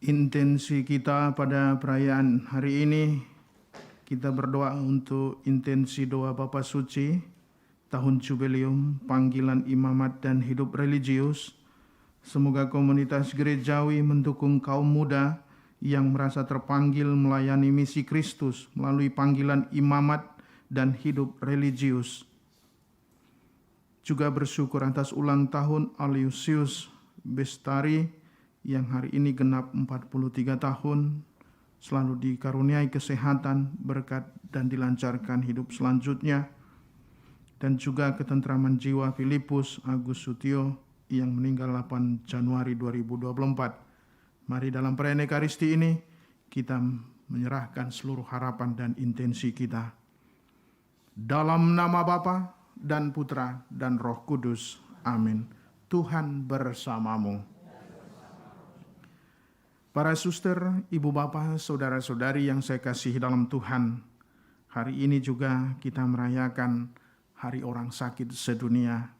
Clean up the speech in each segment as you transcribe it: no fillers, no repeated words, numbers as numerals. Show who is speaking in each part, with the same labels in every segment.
Speaker 1: Intensi kita pada perayaan hari ini, kita berdoa untuk intensi doa Bapa Suci, tahun jubileum, panggilan imamat dan hidup religius. Semoga komunitas gerejawi mendukung kaum muda yang merasa terpanggil melayani misi Kristus melalui panggilan imamat dan hidup religius. Juga bersyukur atas ulang tahun Aloysius Bestari yang hari ini genap 43 tahun, selalu dikaruniai kesehatan, berkat, dan dilancarkan hidup selanjutnya. Dan juga ketentraman jiwa Filipus Agus Sutio yang meninggal 8 Januari 2024. Mari dalam perayaan Ekaristi ini kita menyerahkan seluruh harapan dan intensi kita. Dalam nama Bapa dan Putra dan Roh Kudus. Amin. Tuhan bersamamu. Para suster, ibu bapak, saudara-saudari yang saya kasihi dalam Tuhan, hari ini juga kita merayakan Hari Orang Sakit Sedunia.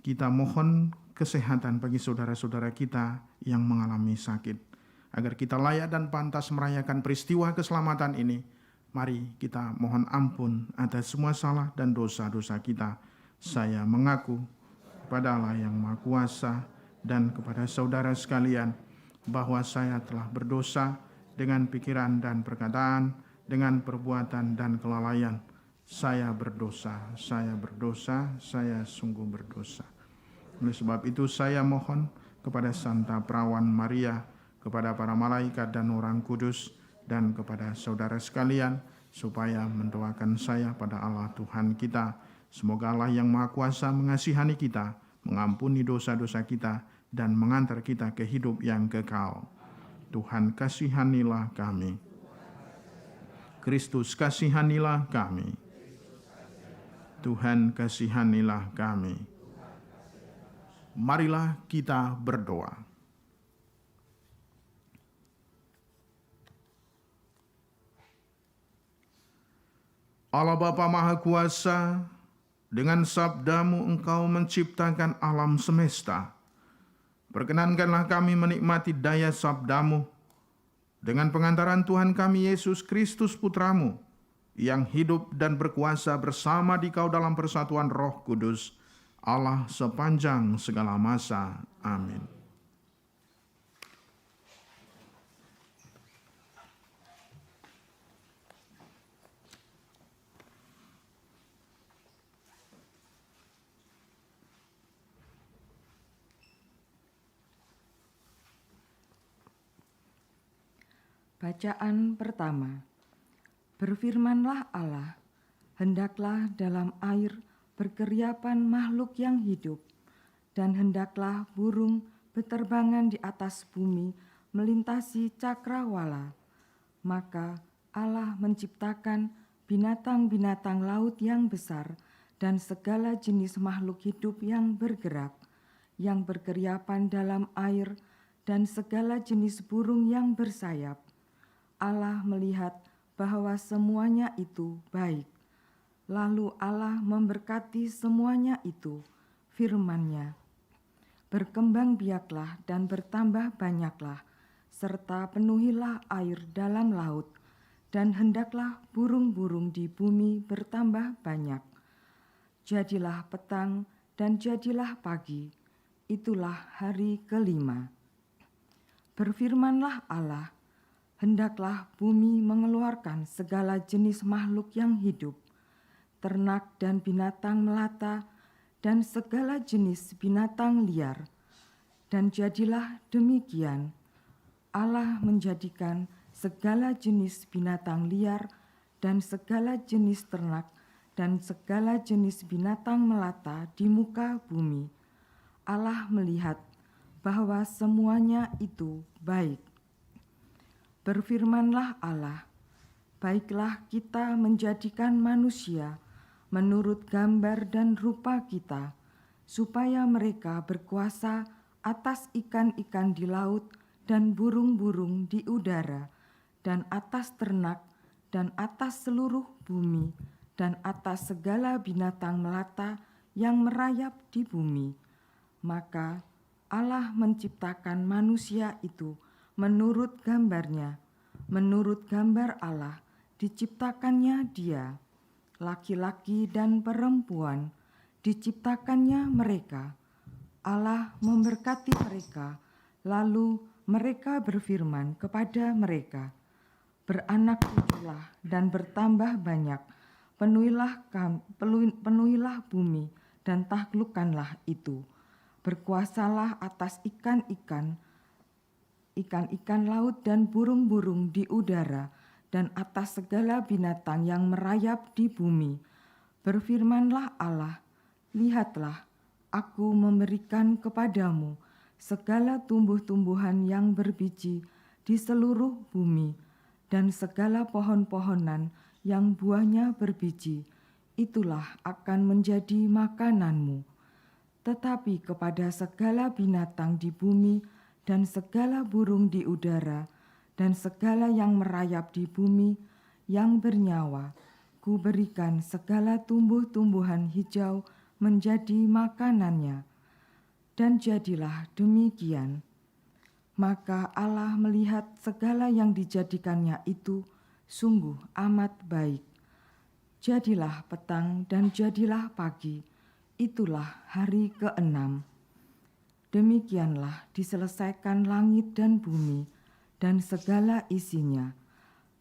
Speaker 1: Kita mohon kesehatan bagi saudara-saudara kita yang mengalami sakit. Agar kita layak dan pantas merayakan peristiwa keselamatan ini, mari kita mohon ampun atas semua salah dan dosa-dosa kita. Saya mengaku kepada Allah yang Maha Kuasa dan kepada saudara sekalian, bahwa saya telah berdosa dengan pikiran dan perkataan, dengan perbuatan dan kelalaian. Saya berdosa, saya sungguh berdosa. Oleh sebab itu saya mohon kepada Santa Perawan Maria, kepada para malaikat dan orang kudus, dan kepada saudara sekalian, supaya mendoakan saya pada Allah Tuhan kita. Semoga Allah yang Maha Kuasa mengasihani kita, mengampuni dosa-dosa kita, dan mengantar kita ke hidup yang kekal. Tuhan kasihanilah kami. Kristus kasihanilah kami. Tuhan kasihanilah kami. Marilah kita berdoa. Allah Bapa Maha Kuasa, dengan sabda-Mu Engkau menciptakan alam semesta. Perkenankanlah kami menikmati daya sabda-Mu dengan pengantaran Tuhan kami Yesus Kristus Putra-Mu, yang hidup dan berkuasa bersama Dikau dalam persatuan Roh Kudus, Allah sepanjang segala masa. Amin.
Speaker 2: Bacaan pertama. Berfirmanlah Allah, hendaklah dalam air berkeriapan makhluk yang hidup, dan hendaklah burung beterbangan di atas bumi melintasi cakrawala. Maka Allah menciptakan binatang-binatang laut yang besar dan segala jenis makhluk hidup yang bergerak, yang berkeriapan dalam air, dan segala jenis burung yang bersayap. Allah melihat bahwa semuanya itu baik. Lalu Allah memberkati semuanya itu, firman-Nya, berkembang biaklah dan bertambah banyaklah, serta penuhilah air dalam laut, dan hendaklah burung-burung di bumi bertambah banyak. Jadilah petang dan jadilah pagi, itulah hari kelima. Berfirmanlah Allah, hendaklah bumi mengeluarkan segala jenis makhluk yang hidup, ternak dan binatang melata, dan segala jenis binatang liar. Dan jadilah demikian. Allah menjadikan segala jenis binatang liar dan segala jenis ternak dan segala jenis binatang melata di muka bumi. Allah melihat bahwa semuanya itu baik. Berfirmanlah Allah, baiklah kita menjadikan manusia menurut gambar dan rupa kita, supaya mereka berkuasa atas ikan-ikan di laut dan burung-burung di udara, dan atas ternak, dan atas seluruh bumi, dan atas segala binatang melata yang merayap di bumi. Maka Allah menciptakan manusia itu menurut gambarnya, menurut gambar Allah, diciptakannya dia, laki-laki dan perempuan, diciptakannya mereka. Allah memberkati mereka, lalu mereka berfirman kepada mereka, "Beranak cuculah dan bertambah banyak, penuhilah bumi dan taklukkanlah itu. Berkuasalah atas ikan-ikan laut dan burung-burung di udara, dan atas segala binatang yang merayap di bumi." Berfirmanlah Allah, "Lihatlah, Aku memberikan kepadamu segala tumbuh-tumbuhan yang berbiji di seluruh bumi, dan segala pohon-pohonan yang buahnya berbiji, itulah akan menjadi makananmu. Tetapi kepada segala binatang di bumi, dan segala burung di udara, dan segala yang merayap di bumi, yang bernyawa, Kuberikan segala tumbuh-tumbuhan hijau menjadi makanannya." Dan jadilah demikian. Maka Allah melihat segala yang dijadikannya itu sungguh amat baik. Jadilah petang dan jadilah pagi, itulah hari ke-6. Demikianlah diselesaikan langit dan bumi dan segala isinya.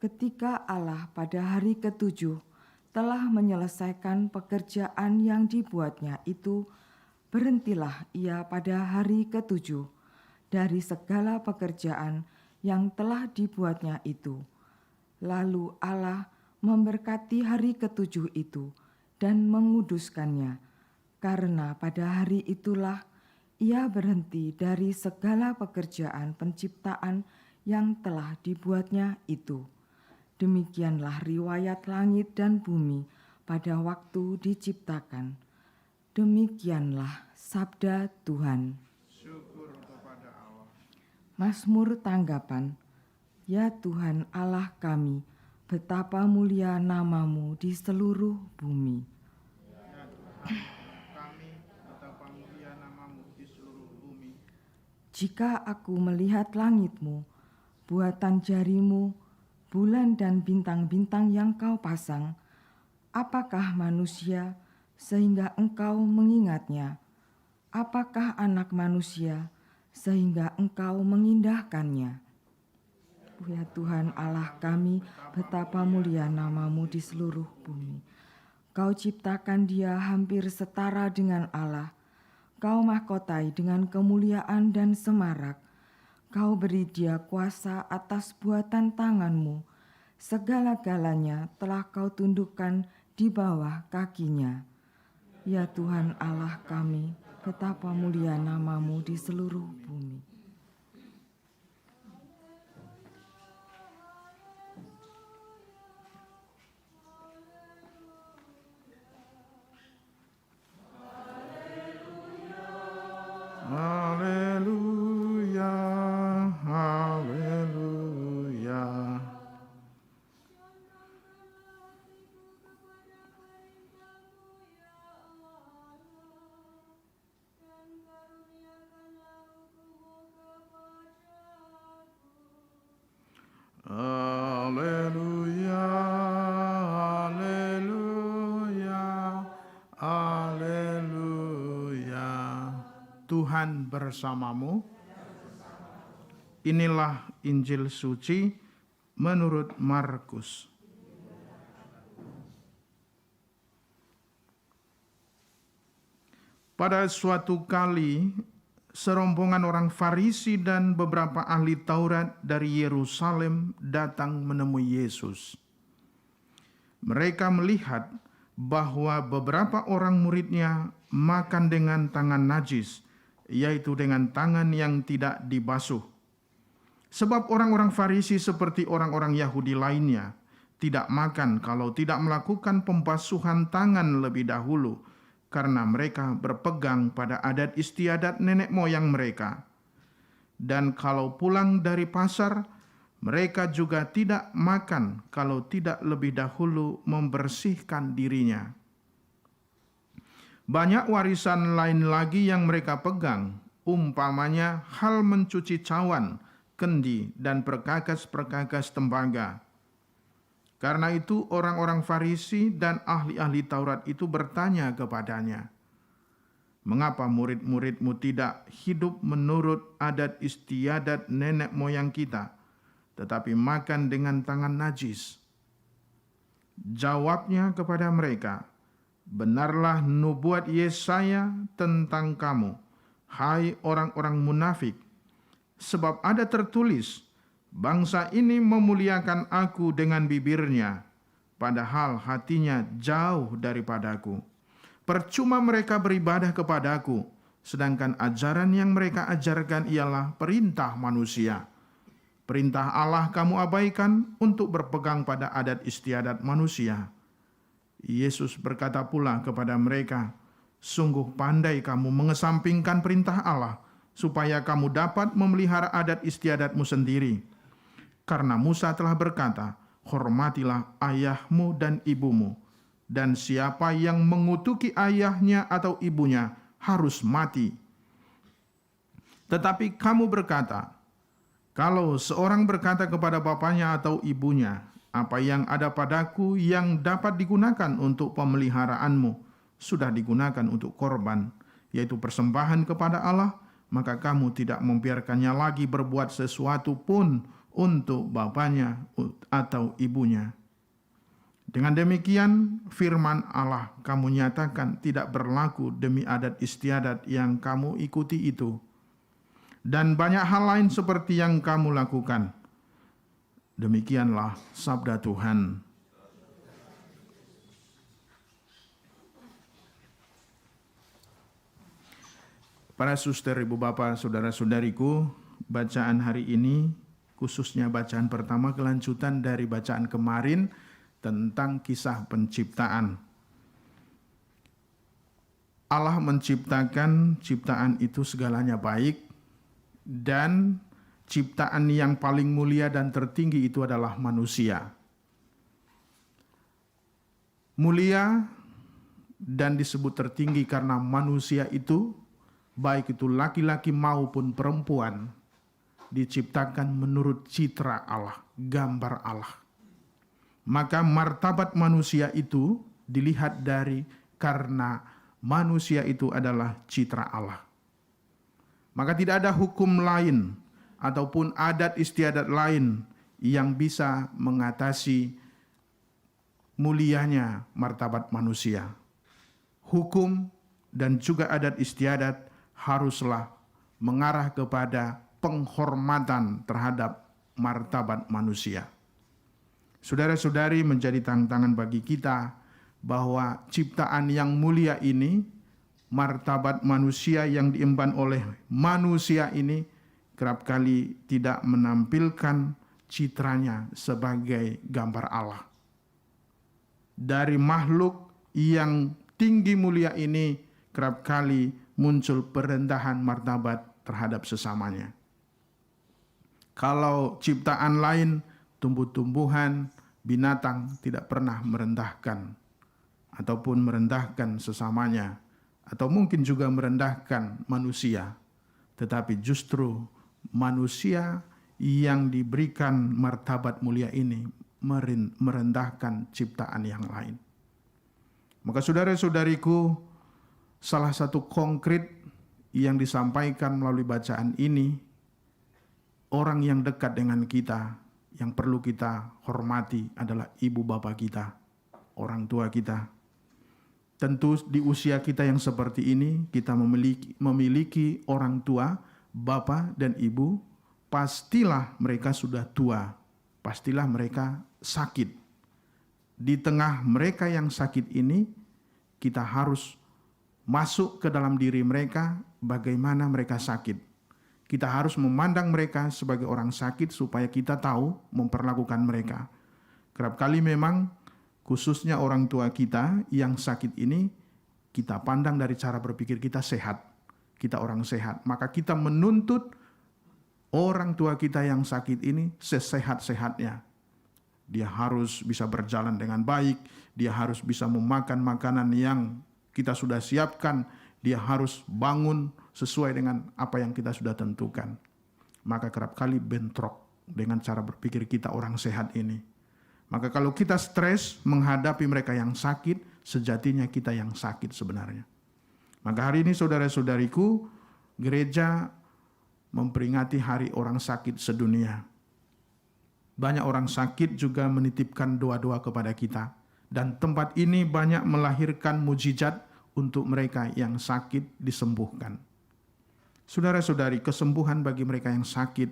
Speaker 2: Ketika Allah pada hari ke-7 telah menyelesaikan pekerjaan yang dibuatnya itu, berhentilah ia pada hari ke-7 dari segala pekerjaan yang telah dibuatnya itu. Lalu Allah memberkati hari ke-7 itu dan menguduskannya, karena pada hari itulah ia berhenti dari segala pekerjaan penciptaan yang telah dibuatnya itu. Demikianlah riwayat langit dan bumi pada waktu diciptakan. Demikianlah sabda Tuhan.
Speaker 1: Syukur kepada Allah.
Speaker 2: Mazmur tanggapan. Ya Tuhan Allah kami, betapa mulia nama-Mu di seluruh bumi.
Speaker 1: Ya Tuhan kami, betapa mulia nama-Mu di seluruh bumi.
Speaker 2: Jika aku melihat langit-Mu, buatan jari-Mu, bulan dan bintang-bintang yang Kau pasang, apakah manusia sehingga Engkau mengingatnya? Apakah anak manusia sehingga Engkau mengindahkannya? Ya Tuhan Allah kami, betapa mulia nama-Mu di seluruh bumi. Kau ciptakan dia hampir setara dengan Allah. Kau mahkotai dengan kemuliaan dan semarak. Kau beri dia kuasa atas buatan tangan-Mu. Segala-galanya telah Kau tundukkan di bawah kakinya. Ya Tuhan Allah kami, betapa mulia nama-Mu di seluruh bumi.
Speaker 1: Haleluya, haleluya. Haleluya, haleluya, haleluya. Tuhan bersamamu. Inilah Injil suci menurut Markus. Pada suatu kali, serombongan orang Farisi dan beberapa ahli Taurat dari Yerusalem datang menemui Yesus. Mereka melihat bahwa beberapa orang muridnya makan dengan tangan najis, yaitu dengan tangan yang tidak dibasuh. Sebab orang-orang Farisi seperti orang-orang Yahudi lainnya tidak makan kalau tidak melakukan pembasuhan tangan lebih dahulu, karena mereka berpegang pada adat istiadat nenek moyang mereka. Dan kalau pulang dari pasar, mereka juga tidak makan kalau tidak lebih dahulu membersihkan dirinya. Banyak warisan lain lagi yang mereka pegang, umpamanya hal mencuci cawan kendi, dan perkakas-perkakas tembaga. Karena itu orang-orang Farisi dan ahli-ahli Taurat itu bertanya kepadanya, "Mengapa murid-muridmu tidak hidup menurut adat istiadat nenek moyang kita, tetapi makan dengan tangan najis?" Jawabnya kepada mereka, "Benarlah nubuat Yesaya tentang kamu, hai orang-orang munafik. Sebab ada tertulis, bangsa ini memuliakan aku dengan bibirnya, padahal hatinya jauh daripadaku. Percuma mereka beribadah kepadaku, sedangkan ajaran yang mereka ajarkan ialah perintah manusia. Perintah Allah kamu abaikan untuk berpegang pada adat istiadat manusia." Yesus berkata pula kepada mereka, "Sungguh pandai kamu mengesampingkan perintah Allah, supaya kamu dapat memelihara adat istiadatmu sendiri. Karena Musa telah berkata, hormatilah ayahmu dan ibumu, dan siapa yang mengutuki ayahnya atau ibunya harus mati. Tetapi kamu berkata, kalau seorang berkata kepada bapaknya atau ibunya, apa yang ada padaku yang dapat digunakan untuk pemeliharaanmu, sudah digunakan untuk korban, yaitu persembahan kepada Allah, maka kamu tidak membiarkannya lagi berbuat sesuatu pun untuk bapaknya atau ibunya. Dengan demikian, firman Allah kamu nyatakan tidak berlaku demi adat istiadat yang kamu ikuti itu, dan banyak hal lain seperti yang kamu lakukan. Demikianlah sabda Tuhan. Para suster, ibu bapak, saudara-saudariku, bacaan hari ini, khususnya bacaan pertama kelanjutan dari bacaan kemarin tentang kisah penciptaan. Allah menciptakan ciptaan itu segalanya baik, dan ciptaan yang paling mulia dan tertinggi itu adalah manusia. Mulia dan disebut tertinggi karena manusia itu, baik itu laki-laki maupun perempuan, diciptakan menurut citra Allah, gambar Allah. Maka martabat manusia itu dilihat dari karena manusia itu adalah citra Allah. Maka tidak ada hukum lain ataupun adat istiadat lain yang bisa mengatasi mulianya martabat manusia. Hukum dan juga adat istiadat haruslah mengarah kepada penghormatan terhadap martabat manusia. Saudara-saudari, menjadi tantangan bagi kita bahwa ciptaan yang mulia ini, martabat manusia yang diemban oleh manusia ini, kerap kali tidak menampilkan citranya sebagai gambar Allah. Dari makhluk yang tinggi mulia ini, kerap kali muncul perendahan martabat terhadap sesamanya. Kalau ciptaan lain, tumbuh-tumbuhan, binatang tidak pernah merendahkan ataupun merendahkan sesamanya, atau mungkin juga merendahkan manusia. Tetapi justru manusia yang diberikan martabat mulia ini merendahkan ciptaan yang lain. Maka saudara-saudariku, salah satu konkret yang disampaikan melalui bacaan ini, orang yang dekat dengan kita, yang perlu kita hormati adalah ibu bapa kita, orang tua kita. Tentu di usia kita yang seperti ini, kita memiliki orang tua, bapa dan ibu, pastilah mereka sudah tua, pastilah mereka sakit. Di tengah mereka yang sakit ini, kita harus masuk ke dalam diri mereka bagaimana mereka sakit. Kita harus memandang mereka sebagai orang sakit supaya kita tahu memperlakukan mereka. Kerap kali memang khususnya orang tua kita yang sakit ini, kita pandang dari cara berpikir kita sehat. Kita orang sehat. Maka kita menuntut orang tua kita yang sakit ini sesehat-sehatnya. Dia harus bisa berjalan dengan baik. Dia harus bisa memakan makanan yang kita sudah siapkan. Dia harus bangun sesuai dengan apa yang kita sudah tentukan. maka kerap kali bentrok dengan cara berpikir kita orang sehat ini. Maka kalau kita stres menghadapi mereka yang sakit, sejatinya kita yang sakit sebenarnya. Maka hari ini saudara-saudariku, gereja memperingati hari orang sakit sedunia. Banyak orang sakit juga menitipkan doa-doa kepada kita. Dan tempat ini banyak melahirkan mujizat untuk mereka yang sakit disembuhkan. Saudara-saudari, kesembuhan bagi mereka yang sakit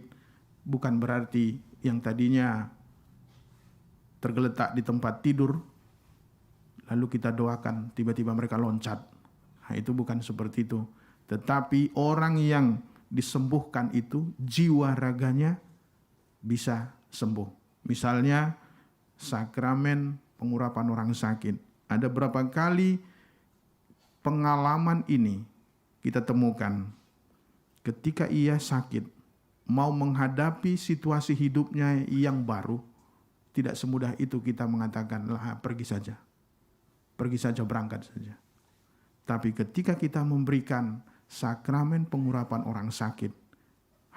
Speaker 1: bukan berarti yang tadinya tergeletak di tempat tidur, lalu kita doakan, tiba-tiba mereka loncat. Nah, itu bukan seperti itu. Tetapi orang yang disembuhkan itu, jiwa raganya bisa sembuh. Misalnya, sakramen pengurapan orang sakit. Ada berapa kali pengalaman ini kita temukan ketika ia sakit, mau menghadapi situasi hidupnya yang baru, tidak semudah itu kita mengatakan, lah pergi saja, berangkat saja. Tapi ketika kita memberikan sakramen pengurapan orang sakit,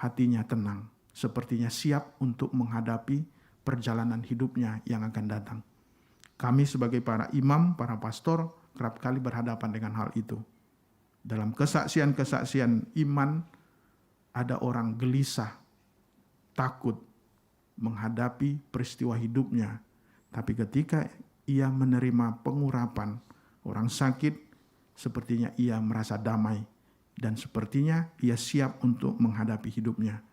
Speaker 1: hatinya tenang, sepertinya siap untuk menghadapi perjalanan hidupnya yang akan datang. Kami sebagai para imam, para pastor, kerap kali berhadapan dengan hal itu. Dalam kesaksian-kesaksian iman, ada orang gelisah, takut menghadapi peristiwa hidupnya. Tapi ketika ia menerima pengurapan orang sakit, sepertinya ia merasa damai dan sepertinya ia siap untuk menghadapi hidupnya.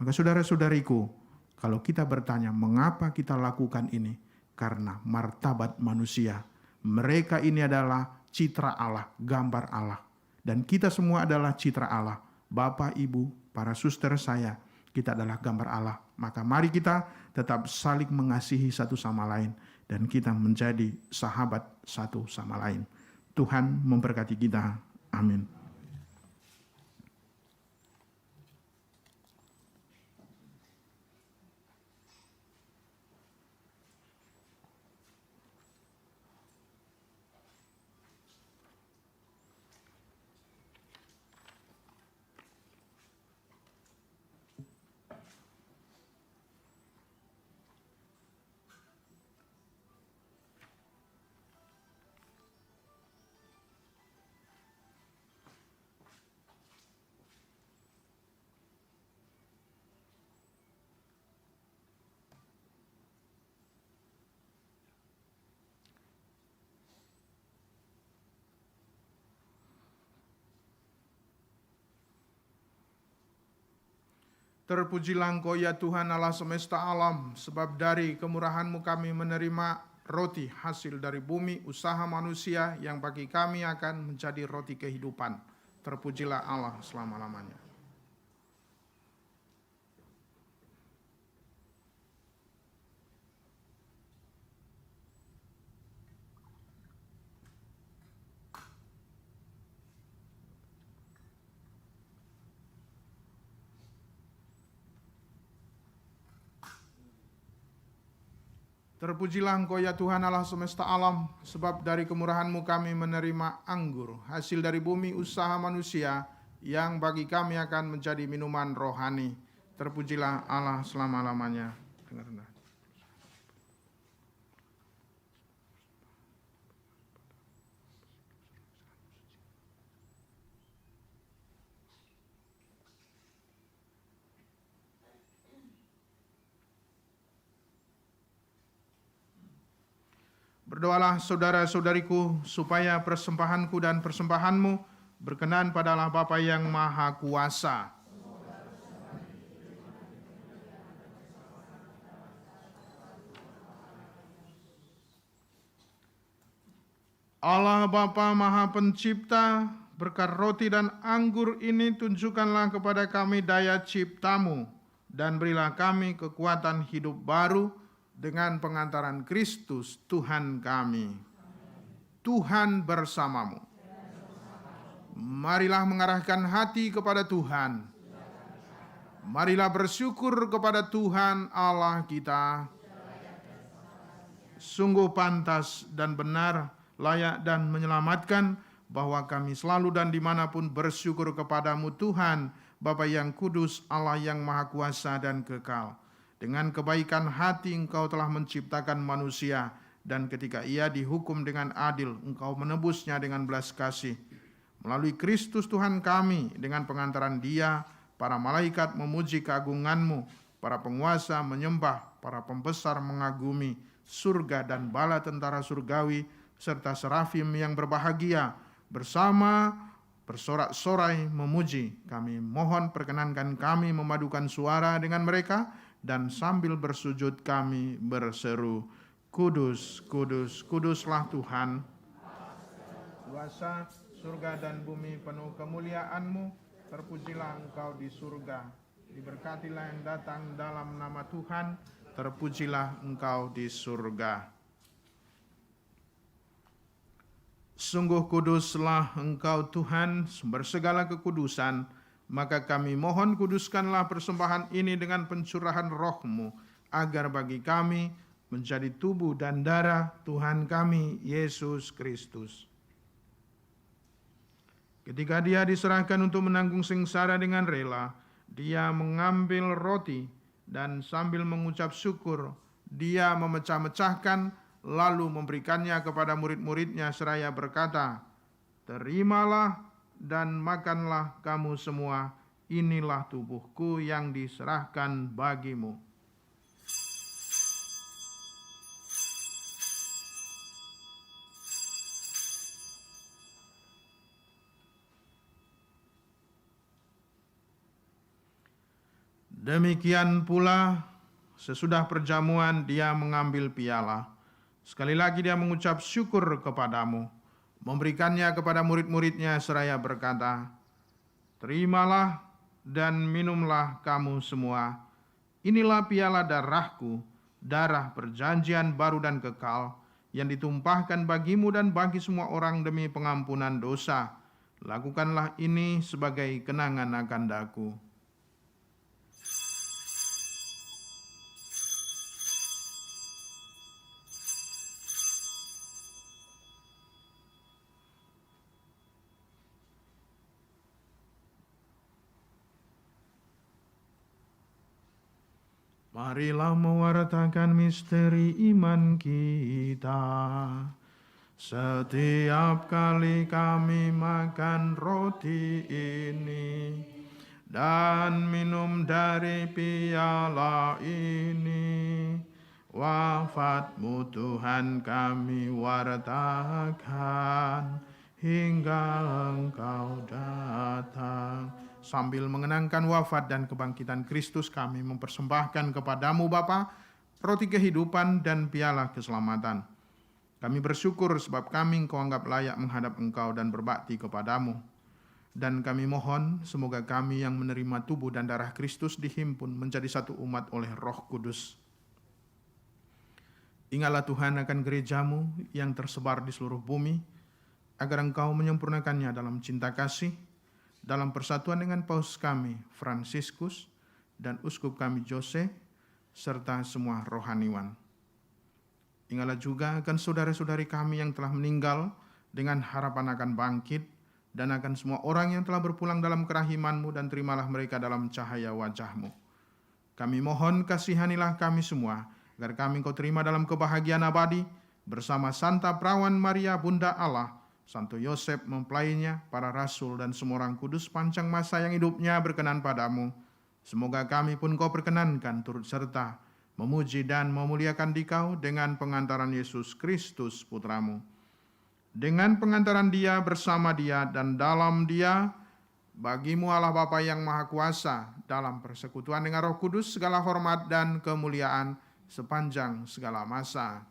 Speaker 1: Maka saudara-saudariku, kalau kita bertanya mengapa kita lakukan ini, karena martabat manusia. Mereka ini adalah citra Allah, gambar Allah. Dan kita semua adalah citra Allah. Bapak, Ibu, para suster saya, kita adalah gambar Allah. Maka mari kita tetap saling mengasihi satu sama lain. Dan kita menjadi sahabat satu sama lain. Tuhan memberkati kita. Amin. Terpujilah Engkau ya Tuhan Allah semesta alam, sebab dari kemurahan-Mu kami menerima roti hasil dari bumi, usaha manusia yang bagi kami akan menjadi roti kehidupan. Terpujilah Allah selama-lamanya. Terpujilah Engkau ya Tuhan Allah semesta alam, sebab dari kemurahan-Mu kami menerima anggur, hasil dari bumi usaha manusia, yang bagi kami akan menjadi minuman rohani. Terpujilah Allah selama-lamanya. Dengar. Berdoalah saudara-saudariku, supaya persembahanku dan persembahanmu berkenan pada Allah Bapa yang Maha Kuasa. Allah Bapa Maha Pencipta, berkat roti dan anggur ini tunjukkanlah kepada kami daya cipta-Mu, dan berilah kami kekuatan hidup baru, dengan pengantaran Kristus Tuhan kami. Tuhan bersamamu. Marilah mengarahkan hati kepada Tuhan. Marilah bersyukur kepada Tuhan Allah kita. Sungguh pantas dan benar, layak dan menyelamatkan, bahwa kami selalu dan dimanapun bersyukur kepadamu Tuhan, Bapa yang kudus, Allah yang maha kuasa dan kekal. Dengan kebaikan hati Engkau telah menciptakan manusia, dan ketika ia dihukum dengan adil, Engkau menebusnya dengan belas kasih. Melalui Kristus Tuhan kami, dengan pengantaran Dia, para malaikat memuji keagungan-Mu, para penguasa menyembah, para pembesar mengagumi, surga dan bala tentara surgawi, serta serafim yang berbahagia, bersama bersorak-sorai memuji. Kami mohon perkenankan kami memadukan suara dengan mereka, dan sambil bersujud kami berseru, Kudus, kudus, kuduslah Tuhan. Kuasa surga dan bumi penuh kemuliaan-Mu. Terpujilah Engkau di surga. Diberkatilah yang datang dalam nama Tuhan. Terpujilah Engkau di surga. Sungguh kuduslah Engkau Tuhan, sumber segala kekudusan. Maka kami mohon kuduskanlah persembahan ini dengan pencurahan roh-Mu, agar bagi kami menjadi tubuh dan darah Tuhan kami, Yesus Kristus. Ketika Dia diserahkan untuk menanggung sengsara dengan rela, Dia mengambil roti dan sambil mengucap syukur, Dia memecah-mecahkan, lalu memberikannya kepada murid-muridnya seraya berkata, Terimalah dan makanlah kamu semua, inilah tubuhku yang diserahkan bagimu. Demikian pula sesudah perjamuan Dia mengambil piala. Sekali lagi Dia mengucap syukur kepadamu, memberikannya kepada murid-muridnya seraya berkata, Terimalah dan minumlah kamu semua. Inilah piala darahku, darah perjanjian baru dan kekal, yang ditumpahkan bagimu dan bagi semua orang demi pengampunan dosa. Lakukanlah ini sebagai kenangan akan daku. Marilah mewartakan misteri iman kita. Setiap kali kami makan roti ini dan minum dari piala ini, wafat-Mu Tuhan kami wartakan hingga Engkau datang. Sambil mengenangkan wafat dan kebangkitan Kristus, kami mempersembahkan kepadamu Bapa roti kehidupan dan piala keselamatan. Kami bersyukur sebab kami Engkau anggap layak menghadap Engkau dan berbakti kepadamu. Dan kami mohon semoga kami yang menerima tubuh dan darah Kristus dihimpun menjadi satu umat oleh Roh Kudus. Ingatlah Tuhan akan gereja-Mu yang tersebar di seluruh bumi, agar Engkau menyempurnakannya dalam cinta kasih, dalam persatuan dengan Paus kami, Fransiskus, dan Uskup kami, Jose, serta semua rohaniwan. Ingatlah juga akan saudara-saudari kami yang telah meninggal dengan harapan akan bangkit, dan akan semua orang yang telah berpulang dalam kerahiman-Mu, dan terimalah mereka dalam cahaya wajah-Mu. Kami mohon kasihanilah kami semua, agar kami Engkau terima dalam kebahagiaan abadi, bersama Santa Perawan Maria Bunda Allah, Santo Yosef mempelainya, para rasul dan semua orang kudus panjang masa yang hidupnya berkenan padamu. Semoga kami pun Kau perkenankan turut serta memuji dan memuliakan Dikau dengan pengantaran Yesus Kristus Putra-Mu. Dengan pengantaran Dia, bersama Dia, dan dalam Dia, bagi-Mu Allah Bapa yang Maha Kuasa, dalam persekutuan dengan Roh Kudus, segala hormat dan kemuliaan sepanjang segala masa.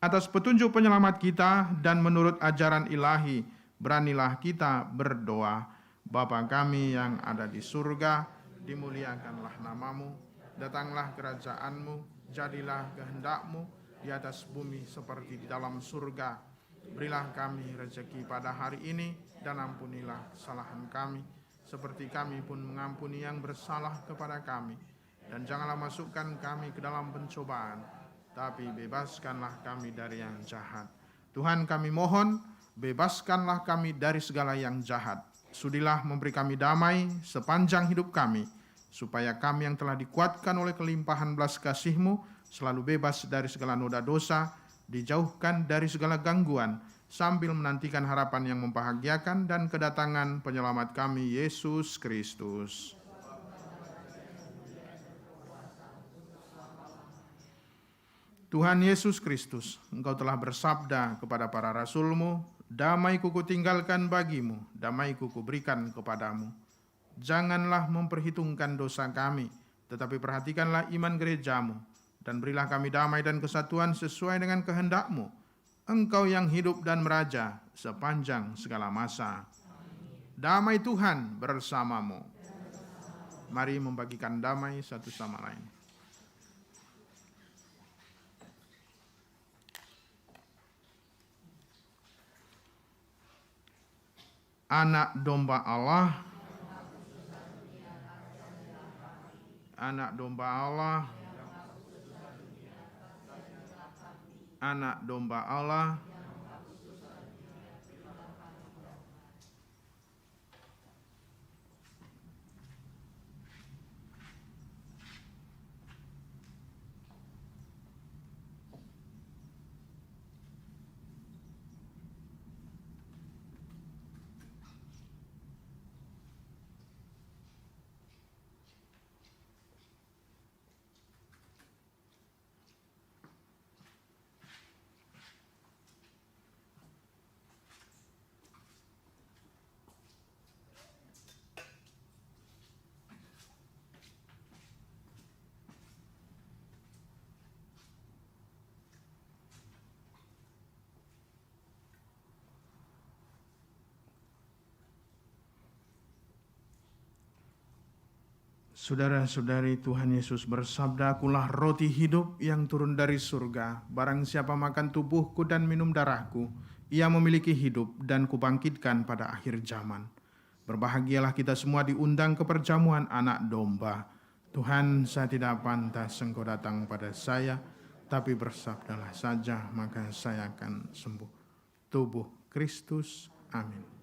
Speaker 1: Atas petunjuk penyelamat kita dan menurut ajaran ilahi, beranilah kita berdoa. Bapa kami yang ada di surga, dimuliakanlah nama-Mu, datanglah kerajaan-Mu, jadilah kehendak-Mu di atas bumi seperti di dalam surga. Berilah kami rezeki pada hari ini, dan ampunilah kesalahan kami, seperti kami pun mengampuni yang bersalah kepada kami. Dan janganlah masukkan kami ke dalam pencobaan, tapi bebaskanlah kami dari yang jahat. Tuhan kami mohon, bebaskanlah kami dari segala yang jahat, Sudilah memberi kami damai sepanjang hidup kami, supaya kami yang telah dikuatkan oleh kelimpahan belas kasih-Mu selalu bebas dari segala noda dosa, dijauhkan dari segala gangguan, sambil menantikan harapan yang membahagiakan dan kedatangan penyelamat kami, Yesus Kristus. Tuhan Yesus Kristus, Engkau telah bersabda kepada para rasul-Mu, damai-Ku kutinggalkan bagimu, damai-Ku kuberikan kepadamu. Janganlah memperhitungkan dosa kami, tetapi perhatikanlah iman gereja-Mu, dan berilah kami damai dan kesatuan sesuai dengan kehendak-Mu. Engkau yang hidup dan meraja sepanjang segala masa. Damai Tuhan bersamamu. Mari membagikan damai satu sama lain. Anak domba Allah, anak domba Allah, anak domba Allah. Saudara-saudari, Tuhan Yesus bersabda, Akulah roti hidup yang turun dari surga. Barang siapa makan tubuhku dan minum darahku, ia memiliki hidup dan kubangkitkan pada akhir zaman. Berbahagialah kita semua diundang ke perjamuan anak domba. Tuhan, saya tidak pantas Engkau datang pada saya, tapi bersabdalah saja, maka saya akan sembuh. Tubuh Kristus. Amin.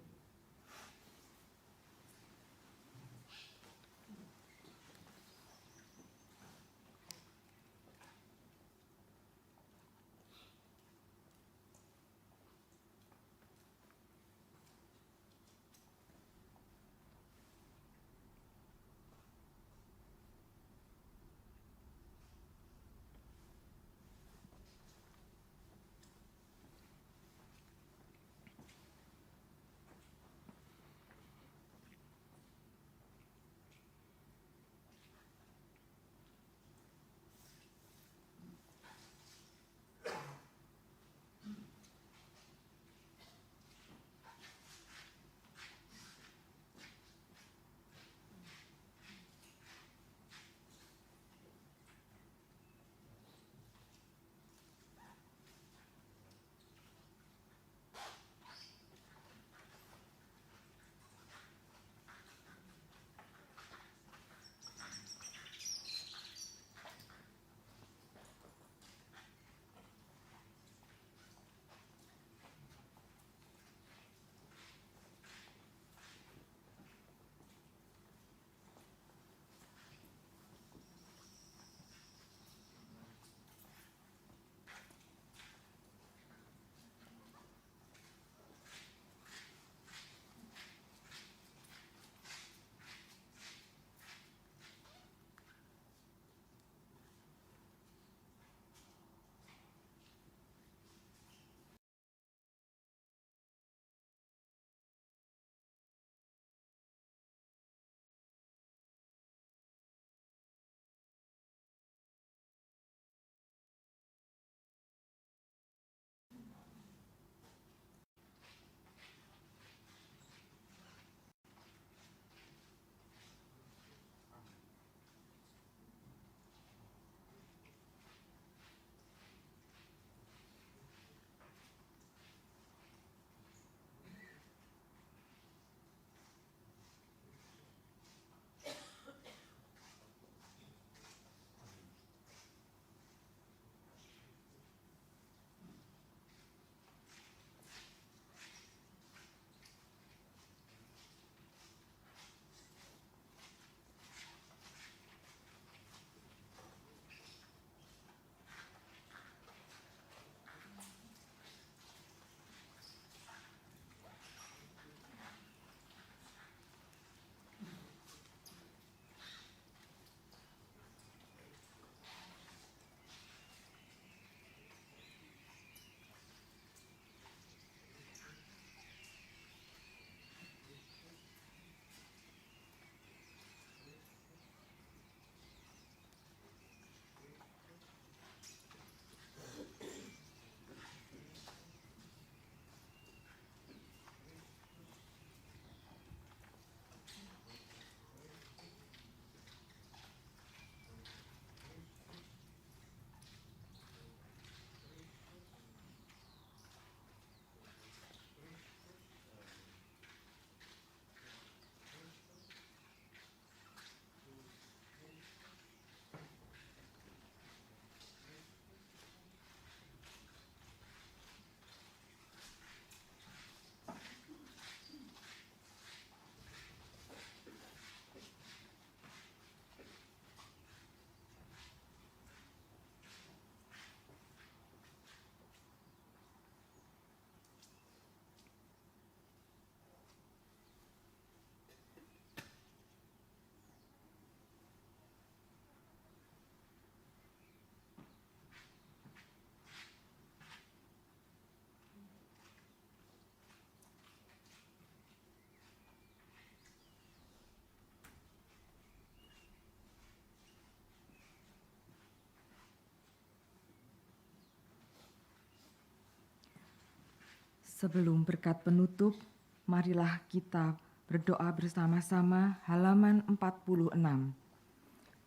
Speaker 2: Sebelum berkat penutup, marilah kita berdoa bersama-sama halaman 46.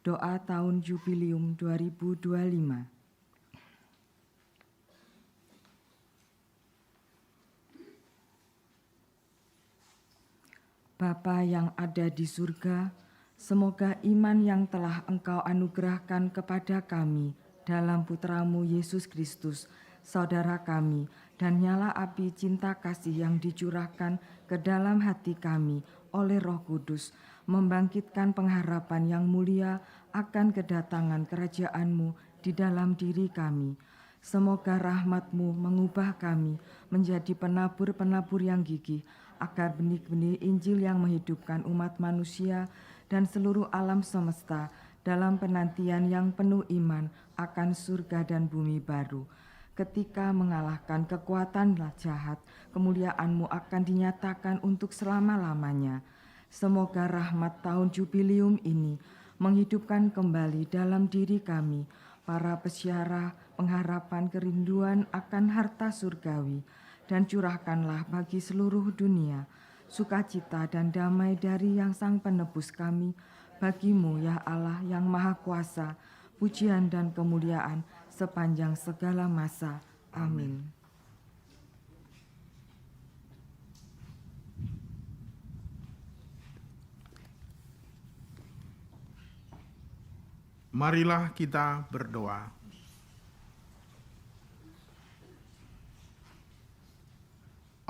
Speaker 2: Doa tahun Jubilium 2025. Bapa yang ada di surga, semoga iman yang telah Engkau anugerahkan kepada kami dalam Putramu Yesus Kristus, saudara kami, dan nyala api cinta kasih yang dicurahkan ke dalam hati kami oleh Roh Kudus, membangkitkan pengharapan yang mulia akan kedatangan kerajaan-Mu di dalam diri kami. Semoga rahmat-Mu mengubah kami menjadi penabur-penabur yang gigih, agar benih-benih Injil yang menghidupkan umat manusia dan seluruh alam semesta dalam penantian yang penuh iman akan surga dan bumi baru. Ketika mengalahkan kekuatan jahat, kemuliaan-Mu akan dinyatakan untuk selama-lamanya. Semoga rahmat tahun Jubilium ini menghidupkan kembali dalam diri kami para peziarah pengharapan kerinduan akan harta surgawi, dan curahkanlah bagi seluruh dunia sukacita dan damai dari yang Sang Penebus kami. Bagi-Mu ya Allah yang Maha Kuasa, pujian dan kemuliaan sepanjang segala masa. Amin.
Speaker 1: Marilah kita berdoa.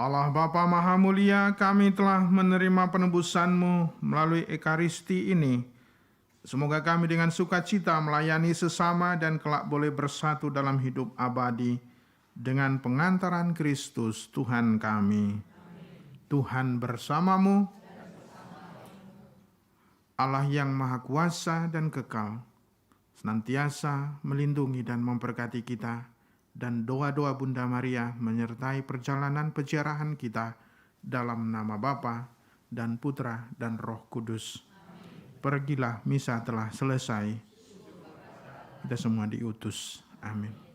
Speaker 1: Allah Bapa Maha Mulia, kami telah menerima penebusan-Mu melalui Ekaristi ini. Semoga kami dengan sukacita melayani sesama dan kelak boleh bersatu dalam hidup abadi dengan pengantaran Kristus Tuhan kami. Tuhan bersamamu, Allah yang Maha Kuasa dan kekal, senantiasa melindungi dan memberkati kita, dan doa-doa Bunda Maria menyertai perjalanan peziarahan kita dalam nama Bapa dan Putra dan Roh Kudus. Pergilah, misa telah selesai. Kita semua diutus. Amin.